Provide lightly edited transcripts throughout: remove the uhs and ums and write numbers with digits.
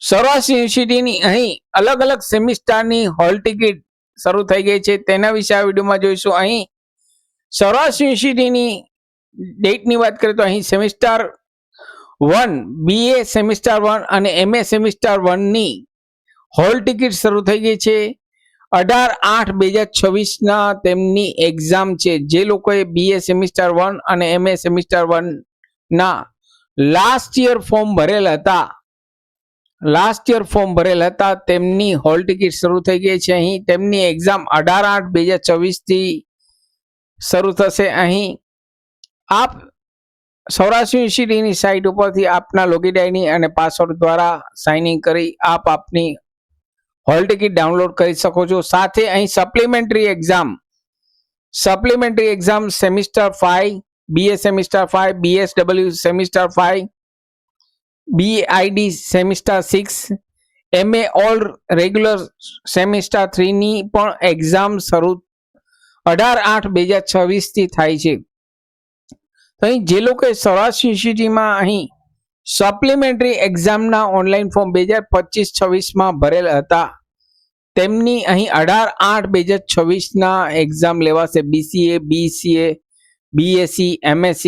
સૌરાષ્ટ્ર યુનિવર્સિટીની અહીં અલગ અલગ સેમિસ્ટરની હોલ ટિકિટ શરૂ થઈ ગઈ છે, તેના વિશે આ વિડીયોમાં જોઈશું. અહીં સૌરાષ્ટ્ર યુનિવર્સિટીની ડેટની વાત કરીએ તો અહીં સેમિસ્ટર 1 BA સેમિસ્ટર 1 અને MA સેમિસ્ટર 1 ની હોલ ટિકિટ શરૂ થઈ ગઈ છે. 18/8/2026 ના તેમની એક્ઝામ છે. જે લોકોએ BA સેમિસ્ટર 1 અને MA સેમિસ્ટર 1 ના લાસ્ટ યર ફોર્મ ભરેલ હતા તેમની હોલ ટિકિટ શરૂ થઈ ગઈ છે. અહીં તેમની એક્ઝામ 18/8/2024 થી શરૂ થશે. અહીં આપ સૌરાષ્ટ્ર યુનિવર્સિટીની સાઇટ ઉપરથી આપના લોગિન આઈડી અને પાસવર્ડ દ્વારા સાઇન ઇન કરી આપ આપની હોલ ટિકિટ ડાઉનલોડ કરી શકો છો. સાથે અહીં supplementary exam semester 5 BA semester 5 BSW semester 5 BID semester 6 MA all regular semester 3 ની પણ એક્ઝામ શરૂ 18/8/2026 થી થાય છે. તો અહીં જે લોકોએ સૌરાષ્ટ્ર યુનિવર્સિટીમાં અહીં સપ્લિમેન્ટરી એક્ઝામના ઓનલાઈન ફોર્મ 2025-26 ભરેલ હતા તેમની અહીં 18/8/2026 ના એક્ઝામ લેવાશે. BCA BCA BSc MSc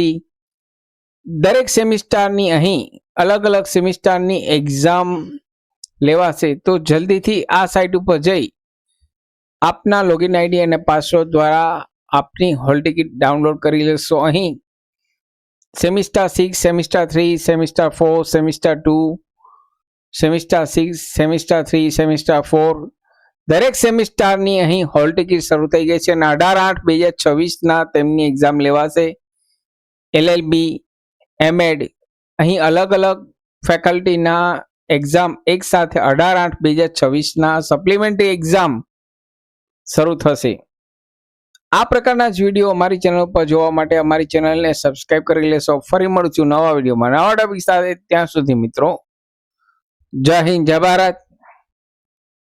દરેક સેમિસ્ટરની અહીં અલગ અલગ સેમિસ્ટરની એક્ઝામ લેવાશે. તો જલ્દીથી આ સાઇટ ઉપર જઈ આપના લોગિન આઈડી અને પાસવર્ડ દ્વારા આપની હોલ ટિકિટ ડાઉનલોડ કરી લેશો. અહીં semester 6 semester 3 semester 4 semester 2 semester 6 semester 3 semester 4 દરેક સેમિસ્ટરની અહીં હોલ ટિકિટ શરૂ થઈ ગઈ છે અને 18/8/2026 ના તેમની એક્ઝામ લેવાશે. LLB MEd અહીં અલગ અલગ ફેકલ્ટીના એક્ઝામ એક સાથે 18/8/2026 ના સપ્લિમેન્ટરી એક્ઝામ શરૂ થશે. આ પ્રકારના જ વિડીયો અમારી ચેનલ પર જોવા માટે અમારી ચેનલને સબસ્ક્રાઇબ કરી લેશો. ફરી મળું છું નવા વિડીયોમાં નવા ટોપિક સાથે. ત્યાં સુધી મિત્રો જય હિન્દ જય ભારત.